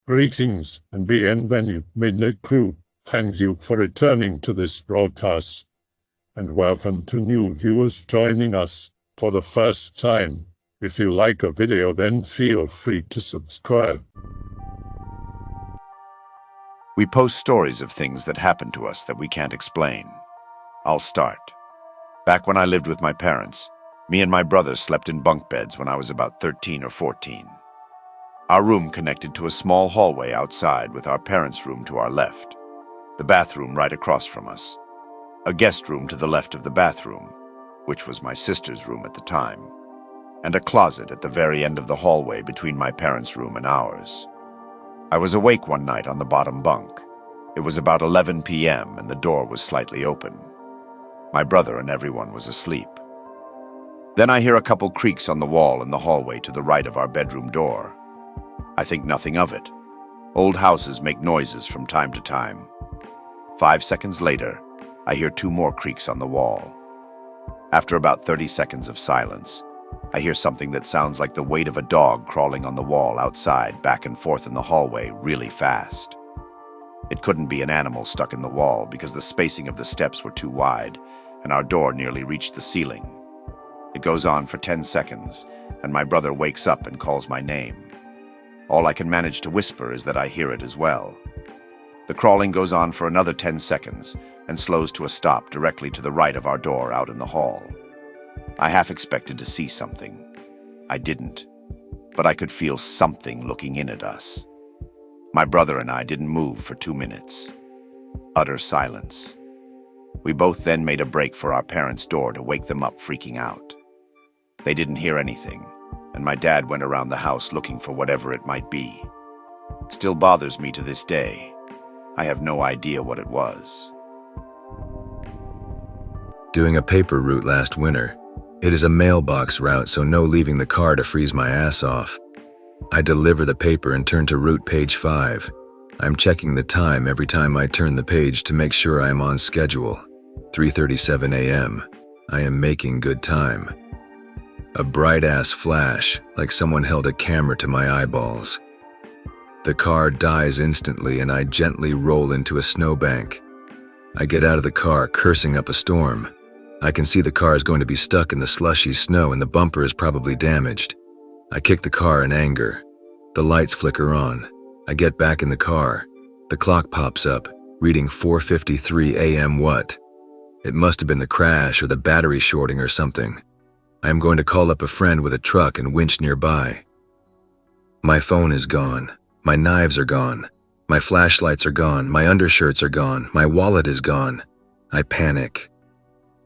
Greetings and bienvenue, Midnight Crew. Thank you for returning to this broadcast. And welcome to new viewers joining us for the first time. If you like a video, then feel free to subscribe. We post stories of things that happen to us that we can't explain. I'll start. Back when I lived with my parents, me and my brother slept in bunk beds when I was about 13 or 14. Our room connected to a small hallway outside with our parents' room to our left, the bathroom right across from us, a guest room to the left of the bathroom, which was my sister's room at the time, and a closet at the very end of the hallway between my parents' room and ours. I was awake one night on the bottom bunk. It was about 11 p.m. and the door was slightly open. My brother and everyone was asleep. Then I hear a couple creaks on the wall in the hallway to the right of our bedroom door. I think nothing of it. Old houses make noises from time to time. 5 seconds later, I hear 2 more creaks on the wall. After about 30 seconds of silence, I hear something that sounds like the weight of a dog crawling on the wall outside, back and forth in the hallway really fast. It couldn't be an animal stuck in the wall because the spacing of the steps were too wide, and our door nearly reached the ceiling. It goes on for 10 seconds, and my brother wakes up and calls my name. All I can manage to whisper is that I hear it as well. The crawling goes on for another 10 seconds and slows to a stop directly to the right of our door out in the hall. I half expected to see something. I didn't, but I could feel something looking in at us. My brother and I didn't move for 2 minutes. Utter silence. We both then made a break for our parents' door to wake them up, freaking out. They didn't hear anything, and my dad went around the house looking for whatever it might be. Still bothers me to this day. I have no idea what it was. Doing a paper route last winter. It is a mailbox route, so no leaving the car to freeze my ass off. I deliver the paper and turn to route page 5. I'm checking the time every time I turn the page to make sure I am on schedule. 3:37 a.m. I am making good time. A bright-ass flash, like someone held a camera to my eyeballs. The car dies instantly and I gently roll into a snowbank. I get out of the car, cursing up a storm. I can see the car is going to be stuck in the slushy snow and the bumper is probably damaged. I kick the car in anger. The lights flicker on. I get back in the car. The clock pops up, reading 4:53 a.m. What? It must have been the crash or the battery shorting or something. I am going to call up a friend with a truck and winch nearby. My phone is gone. My knives are gone. My flashlights are gone. My undershirts are gone. My wallet is gone. I panic.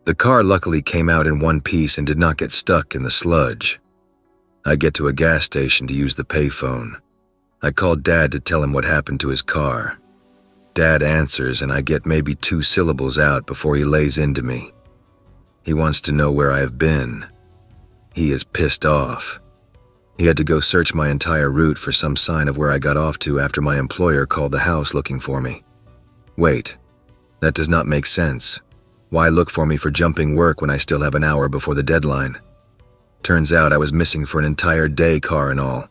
The car luckily came out in one piece and did not get stuck in the sludge. I get to a gas station to use the payphone. I call Dad to tell him what happened to his car. Dad answers and I get maybe 2 syllables out before he lays into me. He wants to know where I have been. He is pissed off. He had to go search my entire route for some sign of where I got off to after my employer called the house looking for me. Wait, that does not make sense. Why look for me for jumping work when I still have an hour before the deadline? Turns out I was missing for an entire day, car and all.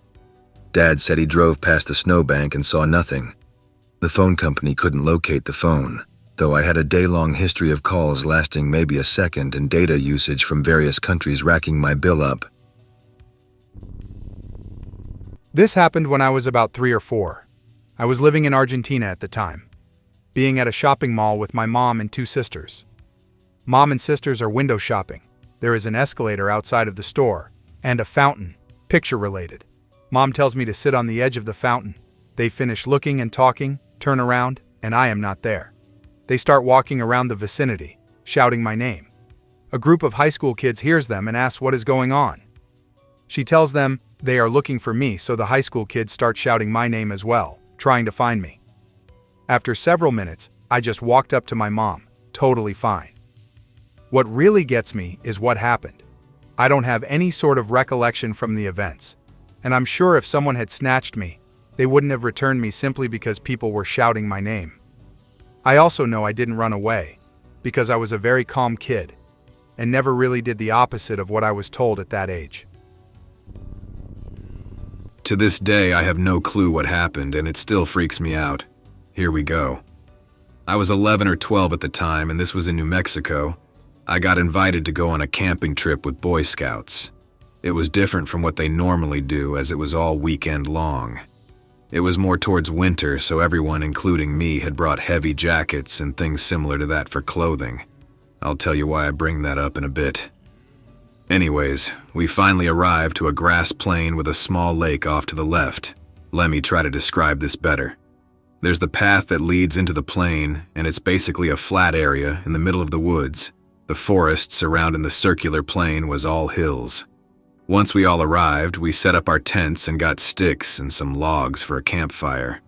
Dad said he drove past the snowbank and saw nothing. The phone company couldn't locate the phone, though I had a day-long history of calls lasting maybe a second and data usage from various countries racking my bill up. This happened when I was about 3 or 4. I was living in Argentina at the time, being at a shopping mall with my mom and 2 sisters. Mom and sisters are window shopping. There is an escalator outside of the store, and a fountain, picture-related. Mom tells me to sit on the edge of the fountain. They finish looking and talking, turn around, and I am not there. They start walking around the vicinity, shouting my name. A group of high school kids hears them and asks what is going on. She tells them they are looking for me, so the high school kids start shouting my name as well, trying to find me. After several minutes, I just walked up to my mom, totally fine. What really gets me is what happened. I don't have any sort of recollection from the events, and I'm sure if someone had snatched me, they wouldn't have returned me simply because people were shouting my name. I also know I didn't run away, because I was a very calm kid, and never really did the opposite of what I was told at that age. To this day, I have no clue what happened, and it still freaks me out. Here we go. I was 11 or 12 at the time, and this was in New Mexico. I got invited to go on a camping trip with Boy Scouts. It was different from what they normally do, as it was all weekend long. It was more towards winter, so everyone, including me, had brought heavy jackets and things similar to that for clothing. I'll tell you why I bring that up in a bit. Anyways, we finally arrived to a grass plain with a small lake off to the left. Let me try to describe this better. There's the path that leads into the plain, and it's basically a flat area in the middle of the woods. The forest surrounding the circular plain was all hills. Once we all arrived, we set up our tents and got sticks and some logs for a campfire.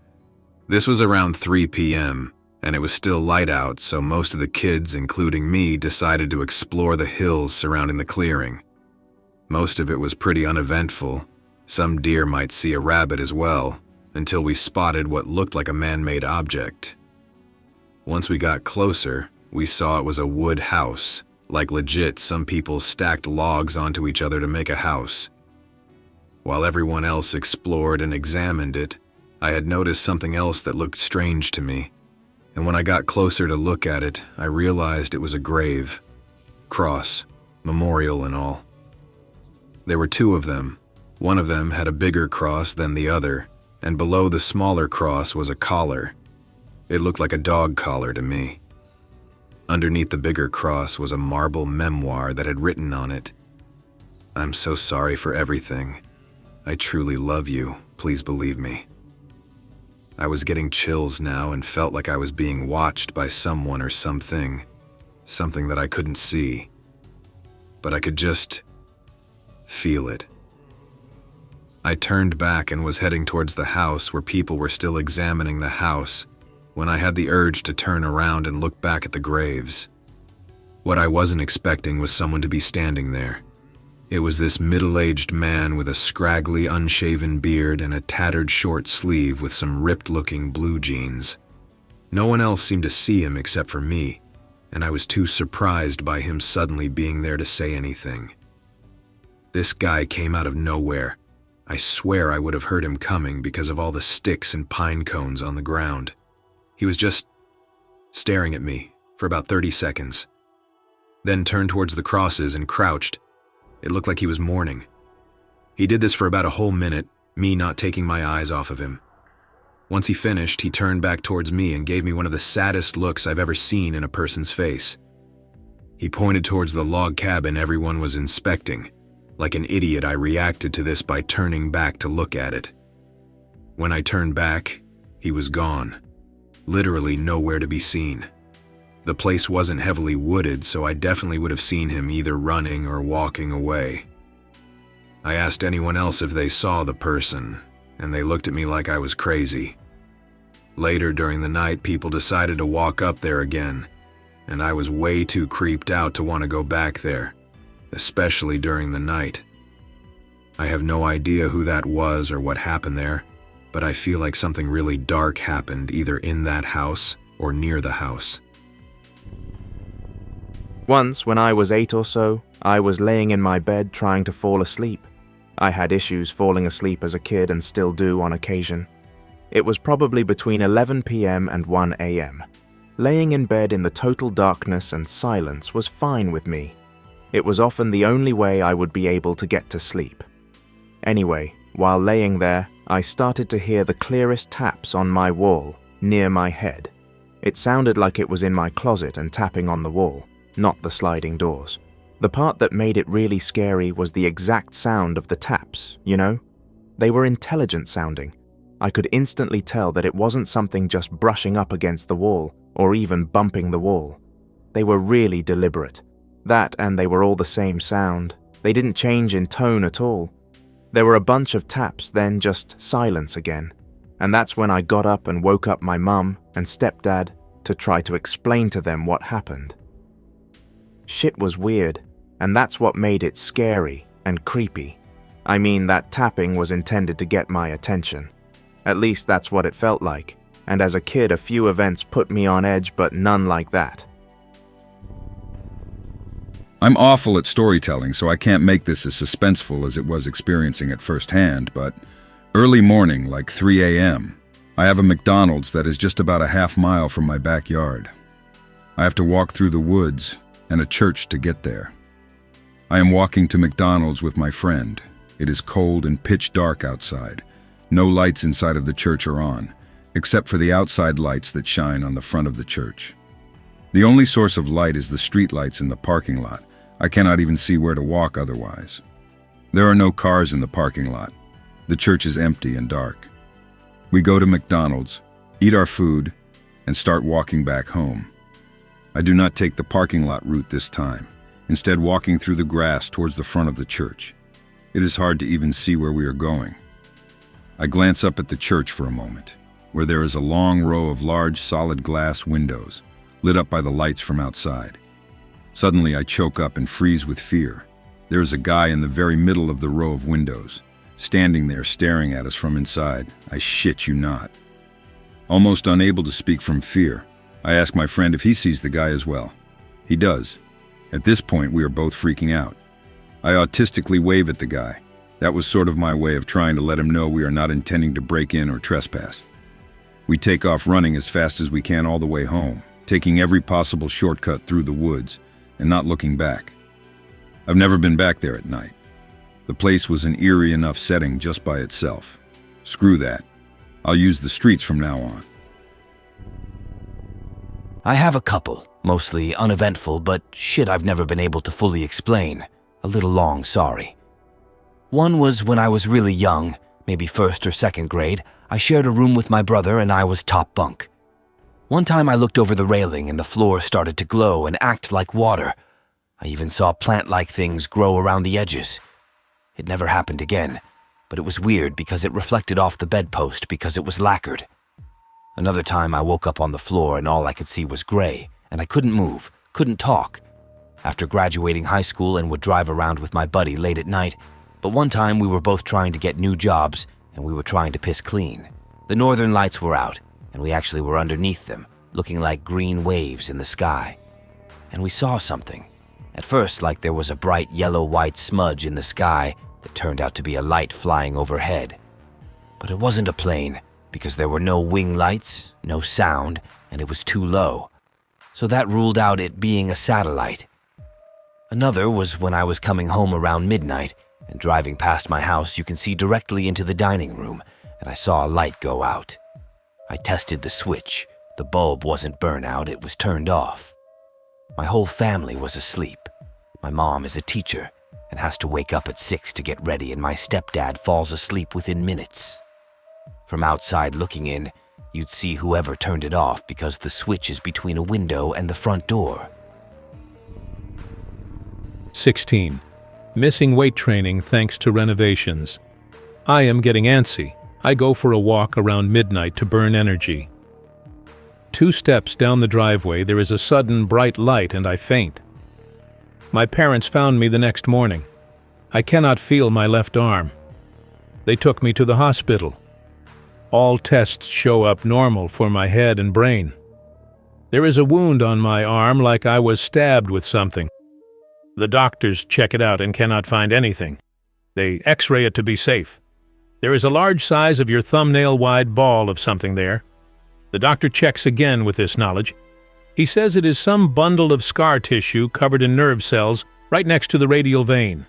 This was around 3 p.m., and it was still light out, so most of the kids, including me, decided to explore the hills surrounding the clearing. Most of it was pretty uneventful. Some deer might see a rabbit as well, until we spotted what looked like a man-made object. Once we got closer, we saw it was a wood house. Like legit, some people stacked logs onto each other to make a house. While everyone else explored and examined it, I had noticed something else that looked strange to me. And when I got closer to look at it, I realized it was a grave. Cross, memorial and all. There were 2 of them. One of them had a bigger cross than the other, and below the smaller cross was a collar. It looked like a dog collar to me. Underneath the bigger cross was a marble memoir that had written on it, "I'm so sorry for everything. I truly love you. Please believe me." I was getting chills now and felt like I was being watched by someone or something that I couldn't see. But I could just feel it. I turned back and was heading towards the house where people were still examining the house when I had the urge to turn around and look back at the graves. What I wasn't expecting was someone to be standing there. It was this middle-aged man with a scraggly, unshaven beard and a tattered short sleeve with some ripped-looking blue jeans. No one else seemed to see him except for me, and I was too surprised by him suddenly being there to say anything. This guy came out of nowhere. I swear I would have heard him coming because of all the sticks and pine cones on the ground. He was just staring at me for about 30 seconds, then turned towards the crosses and crouched. It looked like he was mourning. He did this for about a whole minute, me not taking my eyes off of him. Once he finished, he turned back towards me and gave me one of the saddest looks I've ever seen in a person's face. He pointed towards the log cabin everyone was inspecting. Like an idiot, I reacted to this by turning back to look at it. When I turned back, he was gone. Literally nowhere to be seen. The place wasn't heavily wooded, so I definitely would have seen him either running or walking away. I asked anyone else if they saw the person, and they looked at me like I was crazy. Later during the night, people decided to walk up there again, and I was way too creeped out to want to go back there, especially during the night. I have no idea who that was or what happened there, but I feel like something really dark happened either in that house or near the house. Once, when I was 8 or so, I was laying in my bed trying to fall asleep. I had issues falling asleep as a kid and still do on occasion. It was probably between 11 p.m. and 1 a.m. Laying in bed in the total darkness and silence was fine with me. It was often the only way I would be able to get to sleep. Anyway, while laying there, I started to hear the clearest taps on my wall, near my head. It sounded like it was in my closet and tapping on the wall, not the sliding doors. The part that made it really scary was the exact sound of the taps, you know? They were intelligent sounding. I could instantly tell that it wasn't something just brushing up against the wall, or even bumping the wall. They were really deliberate. That and they were all the same sound. They didn't change in tone at all. There were a bunch of taps, then just silence again. And that's when I got up and woke up my mum and stepdad to try to explain to them what happened. Shit was weird, and that's what made it scary and creepy. I mean, that tapping was intended to get my attention. At least that's what it felt like. And as a kid, a few events put me on edge, but none like that. I'm awful at storytelling, so I can't make this as suspenseful as it was experiencing it firsthand, but Early morning, like 3 a.m. I have a McDonald's that is just about a half-mile from my backyard. I have to walk through the woods and a church to get there. I am walking to McDonald's with my friend. It is cold and pitch dark outside. No lights inside of the church are on, except for the outside lights that shine on the front of the church. The only source of light is the street lights in the parking lot. I cannot even see where to walk otherwise. There are no cars in the parking lot. The church is empty and dark. We go to McDonald's, eat our food, and start walking back home. I do not take the parking lot route this time, instead walking through the grass towards the front of the church. It is hard to even see where we are going. I glance up at the church for a moment, where there is a long row of large solid glass windows, lit up by the lights from outside. Suddenly I choke up and freeze with fear. There is a guy in the very middle of the row of windows, standing there staring at us from inside. I shit you not. Almost unable to speak from fear, I ask my friend if he sees the guy as well. He does. At this point, we are both freaking out. I autistically wave at the guy. That was sort of my way of trying to let him know we are not intending to break in or trespass. We take off running as fast as we can all the way home, taking every possible shortcut through the woods and not looking back. I've never been back there at night. The place was an eerie enough setting just by itself. Screw that. I'll use the streets from now on. I have a couple, mostly uneventful, but shit I've never been able to fully explain. A little long, sorry. One was when I was really young, maybe first or second grade. I shared a room with my brother and I was top bunk. One time I looked over the railing and the floor started to glow and act like water. I even saw plant-like things grow around the edges. It never happened again, but it was weird because it reflected off the bedpost because it was lacquered. Another time I woke up on the floor and all I could see was gray, and I couldn't move, couldn't talk. After graduating high school and would drive around with my buddy late at night, but one time we were both trying to get new jobs and we were trying to piss clean. The northern lights were out, and we actually were underneath them, looking like green waves in the sky. And we saw something. At first, like there was a bright yellow-white smudge in the sky that turned out to be a light flying overhead. But it wasn't a plane, because there were no wing lights, no sound, and it was too low. So that ruled out it being a satellite. Another was when I was coming home around midnight, and driving past my house you can see directly into the dining room, and I saw a light go out. I tested the switch. The bulb wasn't burnt out, it was turned off. My whole family was asleep. My mom is a teacher and has to wake up at 6 to get ready, and my stepdad falls asleep within minutes. From outside looking in, you'd see whoever turned it off because the switch is between a window and the front door. 16. Missing weight training thanks to renovations. I am getting antsy. I go for a walk around midnight to burn energy. 2 steps down the driveway, there is a sudden bright light and I faint. My parents found me the next morning. I cannot feel my left arm. They took me to the hospital. All tests show up normal for my head and brain. There is a wound on my arm like I was stabbed with something. The doctors check it out and cannot find anything. They x-ray it to be safe. There is a large size of your thumbnail-wide ball of something there. The doctor checks again with this knowledge. He says it is some bundle of scar tissue covered in nerve cells right next to the radial vein.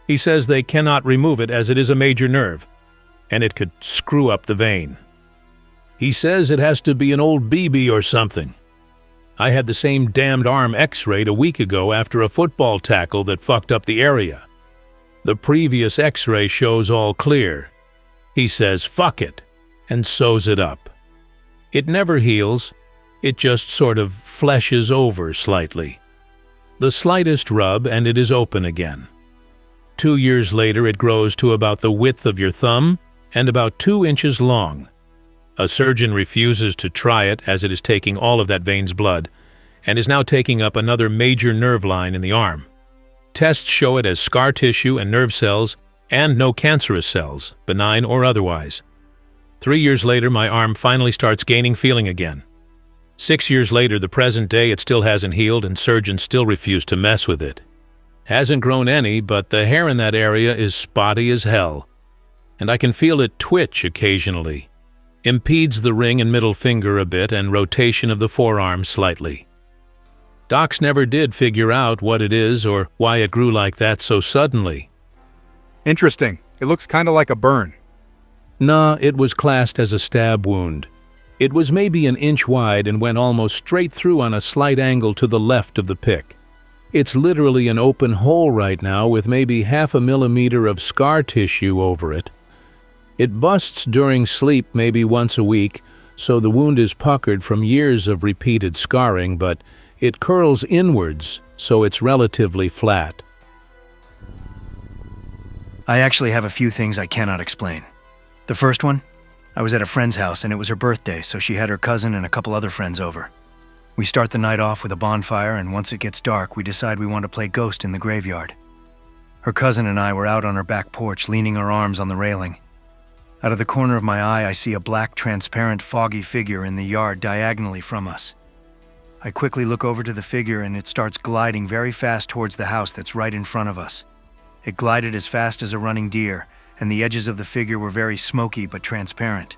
He says they cannot remove it as it is a major nerve, and it could screw up the vein. He says it has to be an old BB or something. I had the same damned arm x-rayed a week ago after a football tackle that fucked up the area. The previous x-ray shows all clear. He says fuck it, and sews it up. It never heals, it just sort of fleshes over slightly. The slightest rub and it is open again. 2 years later it grows to about the width of your thumb and about 2 inches long. A surgeon refuses to try it as it is taking all of that vein's blood and is now taking up another major nerve line in the arm. Tests show it as scar tissue and nerve cells and no cancerous cells, benign or otherwise. 3 years later, my arm finally starts gaining feeling again. 6 years later, the present day, it still hasn't healed and surgeons still refuse to mess with it. Hasn't grown any, but the hair in that area is spotty as hell. and I can feel it twitch occasionally. Impedes the ring and middle finger a bit and rotation of the forearm slightly. Docs never did figure out what it is or why it grew like that so suddenly. Interesting. It looks kind of like a burn. Nah, it was classed as a stab wound. It was maybe an inch wide and went almost straight through on a slight angle to the left of the pick. It's literally an open hole right now with maybe 0.5 millimeter of scar tissue over it. It busts during sleep maybe once a week, so the wound is puckered from years of repeated scarring, but it curls inwards, so it's relatively flat. I actually have a few things I cannot explain. The first one, I was at a friend's house and it was her birthday, so she had her cousin and a couple other friends over. We start the night off with a bonfire, and once it gets dark, we decide we want to play ghost in the graveyard. Her cousin and I were out on her back porch, leaning our arms on the railing. Out of the corner of my eye, I see a black, transparent, foggy figure in the yard diagonally from us. I quickly look over to the figure and it starts gliding very fast towards the house that's right in front of us. It glided as fast as a running deer, and the edges of the figure were very smoky but transparent.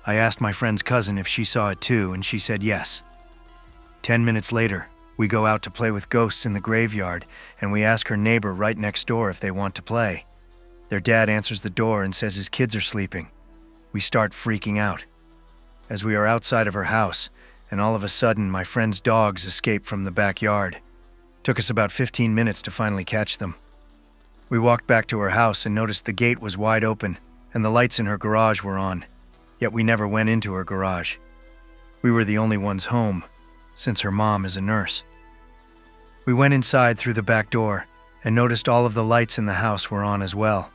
I asked my friend's cousin if she saw it too, and she said yes. 10 minutes later, we go out to play with ghosts in the graveyard, and we ask her neighbor right next door if they want to play. Their dad answers the door and says his kids are sleeping. We start freaking out. As we are outside of her house, and all of a sudden my friend's dogs escape from the backyard. Took us about 15 minutes to finally catch them. We walked back to her house and noticed the gate was wide open and the lights in her garage were on, yet we never went into her garage. We were the only ones home, since her mom is a nurse. We went inside through the back door and noticed all of the lights in the house were on as well.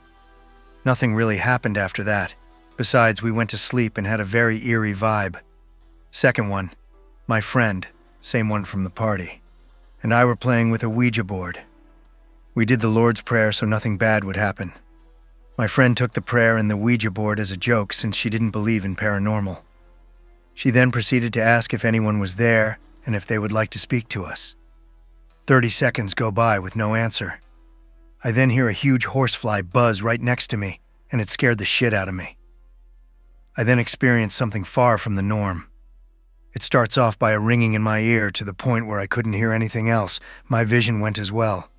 Nothing really happened after that. Besides, we went to sleep and had a very eerie vibe. Second one, my friend, same one from the party, and I were playing with a Ouija board. We did the Lord's Prayer so nothing bad would happen. My friend took the prayer and the Ouija board as a joke since she didn't believe in paranormal. She then proceeded to ask if anyone was there and if they would like to speak to us. 30 seconds go by with no answer. I then hear a huge horsefly buzz right next to me, and it scared the shit out of me. I then experienced something far from the norm. It starts off by a ringing in my ear to the point where I couldn't hear anything else. My vision went as well.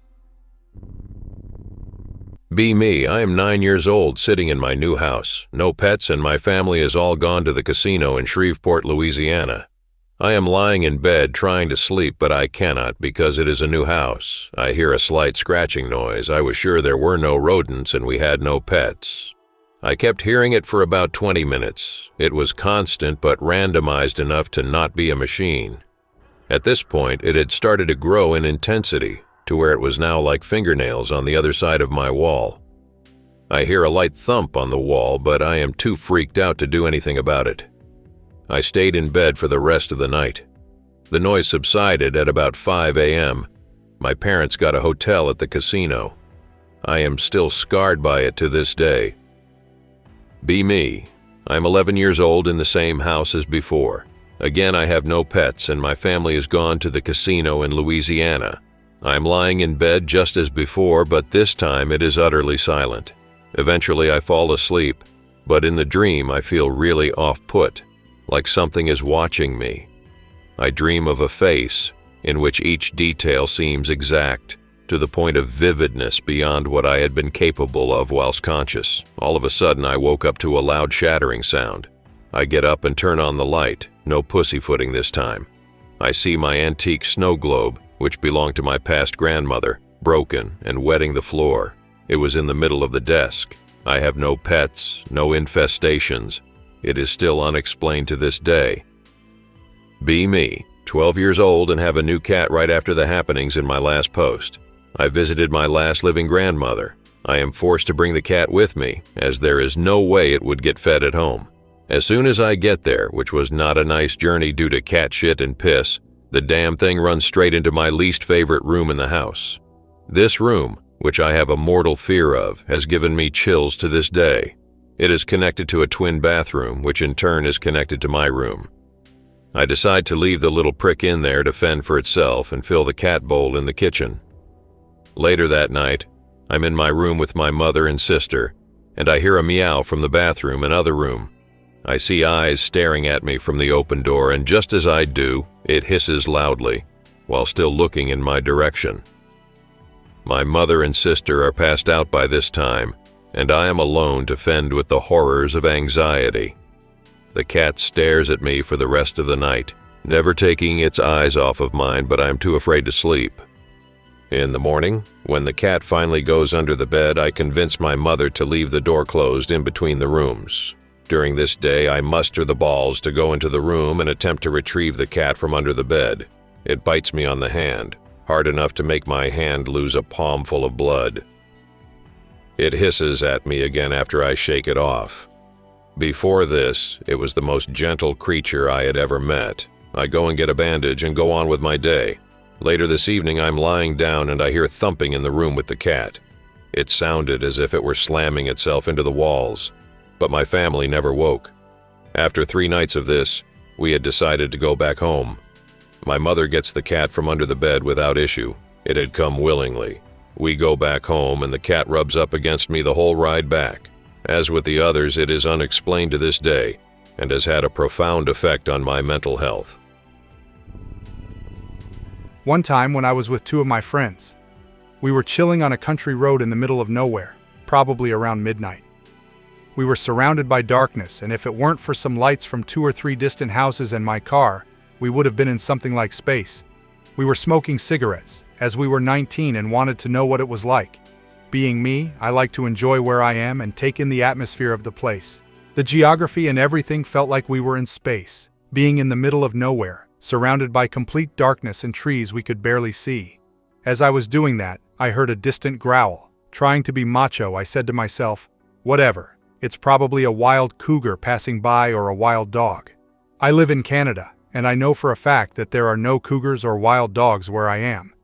Be me. I am 9 years old, sitting in my new house. No pets, and my family has all gone to the casino in Shreveport, Louisiana. I am lying in bed trying to sleep, but I cannot because it is a new house. I hear a slight scratching noise. I was sure there were no rodents and we had no pets. I kept hearing it for about 20 minutes. It was constant but randomized enough to not be a machine. At this point, it had started to grow in intensity to where it was now like fingernails on the other side of my wall. I hear a light thump on the wall, but I am too freaked out to do anything about it. I stayed in bed for the rest of the night. The noise subsided at about 5 a.m. My parents got a hotel at the casino. I am still scarred by it to this day. Be me. I'm 11 years old in the same house as before. Again, I have no pets and my family has gone to the casino in Louisiana. I'm lying in bed just as before, but this time it is utterly silent. Eventually I fall asleep, but in the dream I feel really off-put, like something is watching me. I dream of a face in which each detail seems exact, to the point of vividness beyond what I had been capable of whilst conscious. All of a sudden I woke up to a loud shattering sound. I get up and turn on the light, no pussyfooting this time. I see my antique snow globe, which belonged to my past grandmother, broken and wetting the floor. It was in the middle of the desk. I have no pets, no infestations. It is still unexplained to this day. Be me, 12 years old and have a new cat right after the happenings in my last post. I visited my last living grandmother. I am forced to bring the cat with me, as there is no way it would get fed at home. As soon as I get there, which was not a nice journey due to cat shit and piss, the damn thing runs straight into my least favorite room in the house. This room, which I have a mortal fear of, has given me chills to this day. It is connected to a twin bathroom, which in turn is connected to my room. I decide to leave the little prick in there to fend for itself and fill the cat bowl in the kitchen. Later that night, I'm in my room with my mother and sister. and I hear a meow from the bathroom and other room. I see eyes staring at me from the open door, and just as I do, it hisses loudly, while still looking in my direction. My mother and sister are passed out by this time, and I am alone to fend with the horrors of anxiety. The cat stares at me for the rest of the night, never taking its eyes off of mine, but I'm too afraid to sleep. In the morning, when the cat finally goes under the bed, I convince my mother to leave the door closed in between the rooms. During this day, I muster the balls to go into the room and attempt to retrieve the cat from under the bed. It bites me on the hand, hard enough to make my hand lose a palm full of blood. It hisses at me again after I shake it off. Before this, it was the most gentle creature I had ever met. I go and get a bandage and go on with my day. Later this evening, I'm lying down and I hear thumping in the room with the cat. It sounded as if it were slamming itself into the walls, but my family never woke. After 3 nights of this, we had decided to go back home. My mother gets the cat from under the bed without issue. It had come willingly. We go back home and the cat rubs up against me the whole ride back. As with the others, it is unexplained to this day and has had a profound effect on my mental health. One time when I was with 2 of my friends, we were chilling on a country road in the middle of nowhere, probably around midnight. We were surrounded by darkness, and if it weren't for some lights from 2 or 3 distant houses and my car, we would have been in something like space. We were smoking cigarettes, as we were 19 and wanted to know what it was like. Being me, I like to enjoy where I am and take in the atmosphere of the place. The geography and everything felt like we were in space, being in the middle of nowhere, surrounded by complete darkness and trees we could barely see. As I was doing that, I heard a distant growl. Trying to be macho, I said to myself, whatever, it's probably a wild cougar passing by or a wild dog. I live in Canada, and I know for a fact that there are no cougars or wild dogs where I am.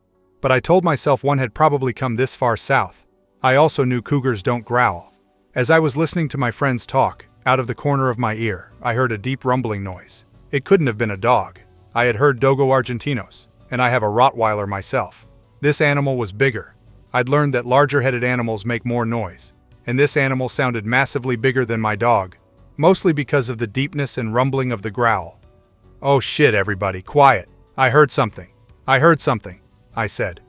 But I told myself one had probably come this far south. I also knew cougars don't growl. As I was listening to my friends talk, out of the corner of my ear, I heard a deep rumbling noise. It couldn't have been a dog. I had heard Dogo Argentinos, and I have a Rottweiler myself. This animal was bigger. I'd learned that larger-headed animals make more noise, and this animal sounded massively bigger than my dog, mostly because of the deepness and rumbling of the growl. "Oh shit, everybody, quiet. I heard something. I heard something," I said.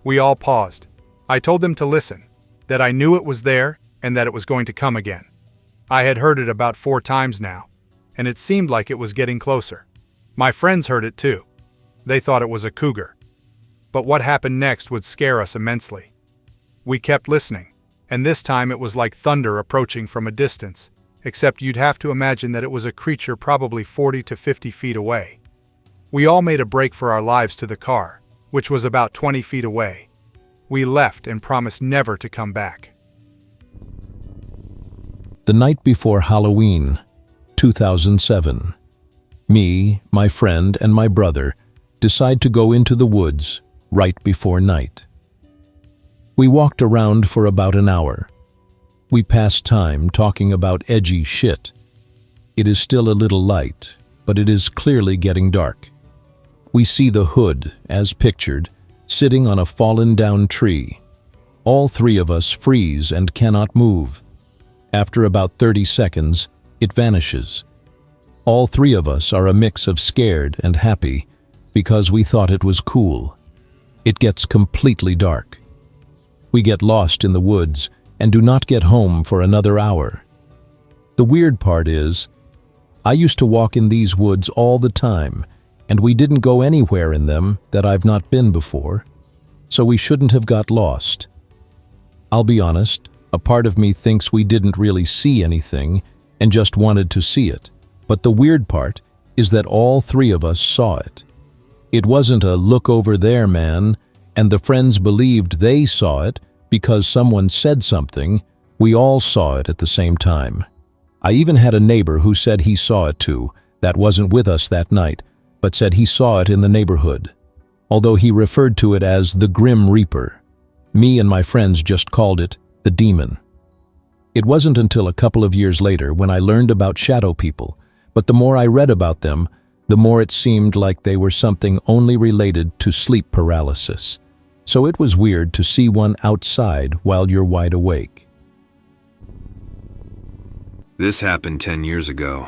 We all paused. I told them to listen, that I knew it was there and that it was going to come again. I had heard it about 4 times now, and it seemed like it was getting closer. My friends heard it too. They thought it was a cougar. But what happened next would scare us immensely. We kept listening, and this time it was like thunder approaching from a distance, except you'd have to imagine that it was a creature probably 40 to 50 feet away. We all made a break for our lives to the car, which was about 20 feet away. We left and promised never to come back. The night before Halloween, 2007. Me, my friend, and my brother decide to go into the woods right before night. We walked around for about an hour. We passed time talking about edgy shit. It is still a little light, but it is clearly getting dark. We see the hood, as pictured, sitting on a fallen-down tree. All 3 of us freeze and cannot move. After about 30 seconds, it vanishes. All 3 of us are a mix of scared and happy because we thought it was cool. It gets completely dark. We get lost in the woods and do not get home for another hour. The weird part is, I used to walk in these woods all the time, and we didn't go anywhere in them that I've not been before, so we shouldn't have got lost. I'll be honest, a part of me thinks we didn't really see anything and just wanted to see it, but the weird part is that all 3 of us saw it. It wasn't a look over there, man, and the friends believed they saw it because someone said something. We all saw it at the same time. I even had a neighbor who said he saw it too, that wasn't with us that night, but said he saw it in the neighborhood, although he referred to it as the Grim Reaper. Me and my friends just called it the demon. It wasn't until a couple of years later when I learned about shadow people, but the more I read about them, the more it seemed like they were something only related to sleep paralysis. So it was weird to see one outside while you're wide awake. This happened 10 years ago.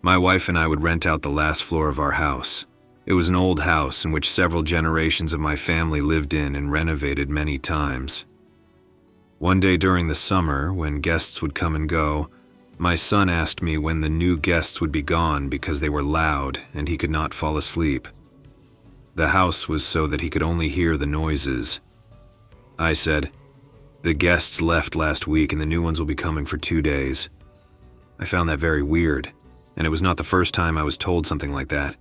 My wife and I would rent out the last floor of our house. It was an old house in which several generations of my family lived in and renovated many times. One day during the summer, when guests would come and go, my son asked me when the new guests would be gone because they were loud and he could not fall asleep. The house was so that he could only hear the noises. I said, "The guests left last week and the new ones will be coming for 2 days." I found that very weird, and it was not the first time I was told something like that.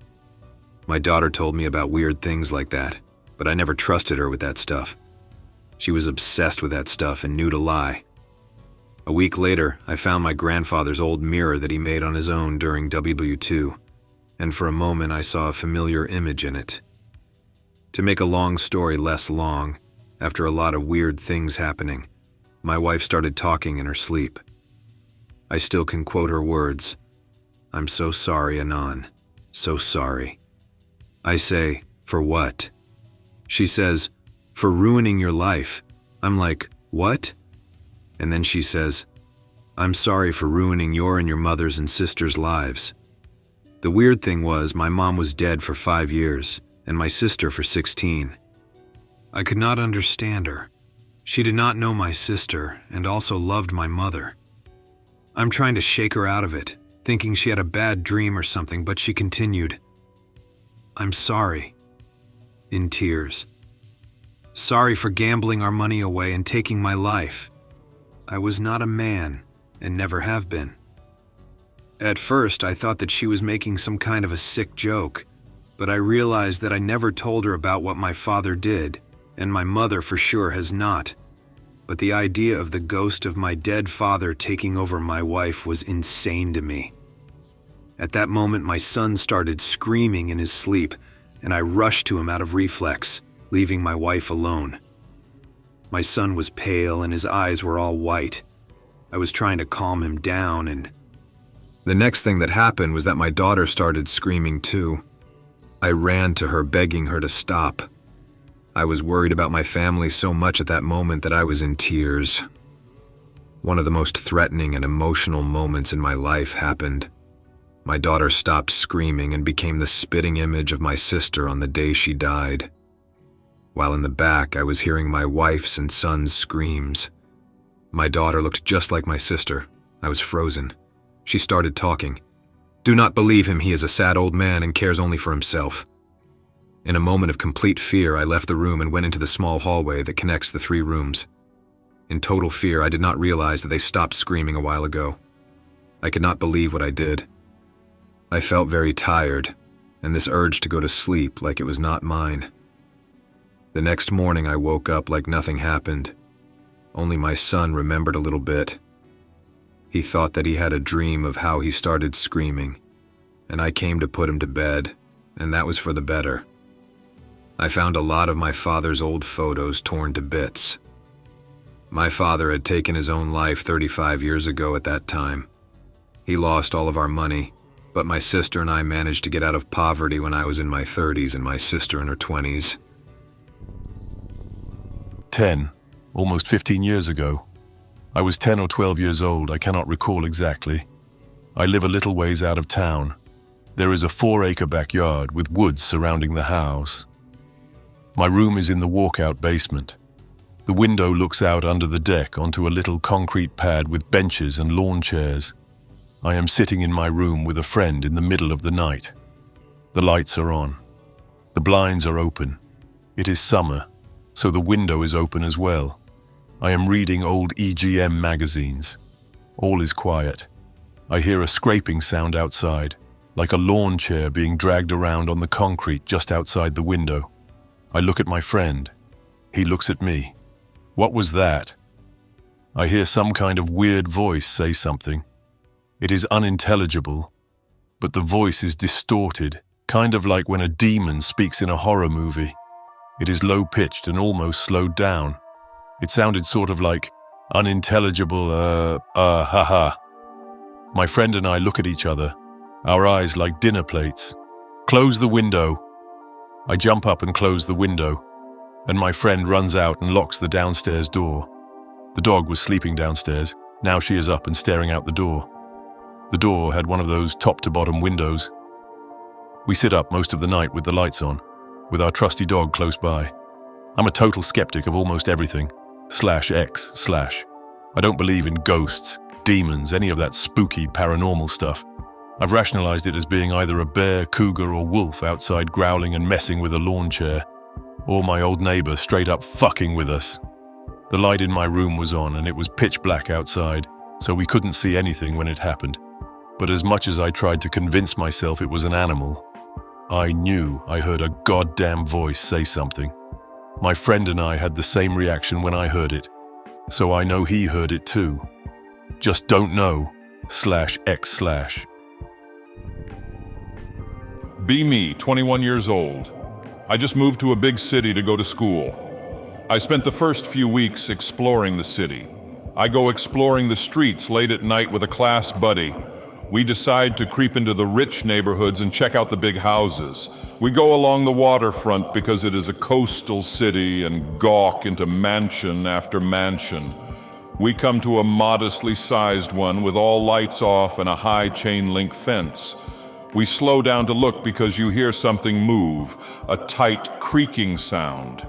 My daughter told me about weird things like that, but I never trusted her with that stuff. She was obsessed with that stuff and knew to lie. A week later, I found my grandfather's old mirror that he made on his own during WW2, and for a moment I saw a familiar image in it. To make a long story less long, after a lot of weird things happening, my wife started talking in her sleep. I still can quote her words. "I'm so sorry, Anon. So sorry." I say, "For what?" She says, "For ruining your life." I'm like, "What?" And then she says, "I'm sorry for ruining your and your mother's and sister's lives." The weird thing was my mom was dead for 5 years, and my sister for 16. I could not understand her. She did not know my sister and also loved my mother. I'm trying to shake her out of it, thinking she had a bad dream or something, but she continued, "I'm sorry," in tears. "Sorry for gambling our money away and taking my life. I was not a man and never have been." At first, I thought that she was making some kind of a sick joke, but I realized that I never told her about what my father did, and my mother for sure has not. But the idea of the ghost of my dead father taking over my wife was insane to me. At that moment, my son started screaming in his sleep, and I rushed to him out of reflex, leaving my wife alone. My son was pale and his eyes were all white. I was trying to calm him down and... The next thing that happened was that my daughter started screaming too. I ran to her, begging her to stop. I was worried about my family so much at that moment that I was in tears. One of the most threatening and emotional moments in my life happened. My daughter stopped screaming and became the spitting image of my sister on the day she died. While in the back, I was hearing my wife's and son's screams. My daughter looked just like my sister. I was frozen. She started talking. "Do not believe him. He is a sad old man and cares only for himself." In a moment of complete fear, I left the room and went into the small hallway that connects the 3 rooms. In total fear, I did not realize that they stopped screaming a while ago. I could not believe what I did. I felt very tired, and this urge to go to sleep like it was not mine. The next morning, I woke up like nothing happened. Only my son remembered a little bit. He thought that he had a dream of how he started screaming, and I came to put him to bed, and that was for the better. I found a lot of my father's old photos torn to bits. My father had taken his own life 35 years ago at that time. He lost all of our money, but my sister and I managed to get out of poverty when I was in my 30s and my sister in her 20s. 10, almost 15 years ago. I was 10 or 12 years old, I cannot recall exactly. I live a little ways out of town. There is a 4-acre backyard with woods surrounding the house. My room is in the walkout basement. The window looks out under the deck onto a little concrete pad with benches and lawn chairs. I am sitting in my room with a friend in the middle of the night. The lights are on. The blinds are open. It is summer, so the window is open as well. I am reading old EGM magazines. All is quiet. I hear a scraping sound outside, like a lawn chair being dragged around on the concrete just outside the window. I look at my friend. He looks at me. What was that? I hear some kind of weird voice say something. It is unintelligible, but the voice is distorted, kind of like when a demon speaks in a horror movie. It is low-pitched and almost slowed down. It sounded sort of like unintelligible, ha. My friend and I look at each other, our eyes like dinner plates. Close the window. I jump up and close the window, and my friend runs out and locks the downstairs door. The dog was sleeping downstairs. Now she is up and staring out the door. The door had one of those top-to-bottom windows. We sit up most of the night with the lights on, with our trusty dog close by. I'm a total skeptic of almost everything. /X/. I don't believe in ghosts, demons, any of that spooky paranormal stuff. I've rationalized it as being either a bear, cougar, or wolf outside growling and messing with a lawn chair, or my old neighbor straight up fucking with us. The light in my room was on and it was pitch black outside, so we couldn't see anything when it happened. But as much as I tried to convince myself it was an animal, I knew I heard a goddamn voice say something. My friend and I had the same reaction when I heard it, so I know he heard it too. Just don't know /X/. Be me, 21 years old. I just moved to a big city to go to school. I spent the first few weeks exploring the city. I go exploring the streets late at night with a class buddy. We decide to creep into the rich neighborhoods and check out the big houses. We go along the waterfront because it is a coastal city and gawk into mansion after mansion. We come to a modestly sized one with all lights off and a high chain-link fence. We slow down to look because you hear something move, a tight creaking sound.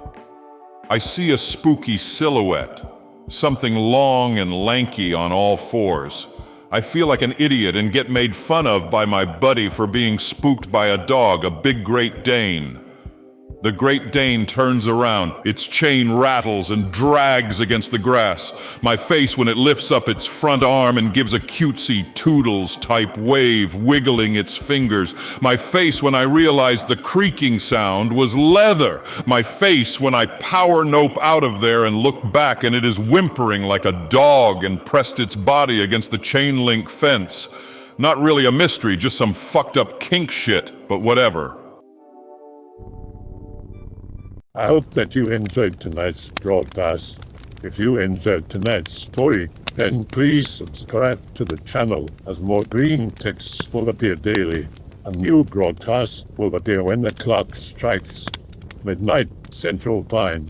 I see a spooky silhouette, something long and lanky on all fours. I feel like an idiot and get made fun of by my buddy for being spooked by a dog, a big Great Dane. The Great Dane turns around, its chain rattles and drags against the grass. My face when it lifts up its front arm and gives a cutesy Toodles-type wave, wiggling its fingers. My face when I realized the creaking sound was leather. My face when I power nope out of there and look back and it is whimpering like a dog and pressed its body against the chain-link fence. Not really a mystery, just some fucked up kink shit, but whatever. I hope that you enjoyed tonight's broadcast. If you enjoyed tonight's story, then please subscribe to the channel as more Greentext will appear daily. A new broadcast will appear when the clock strikes midnight Central Time.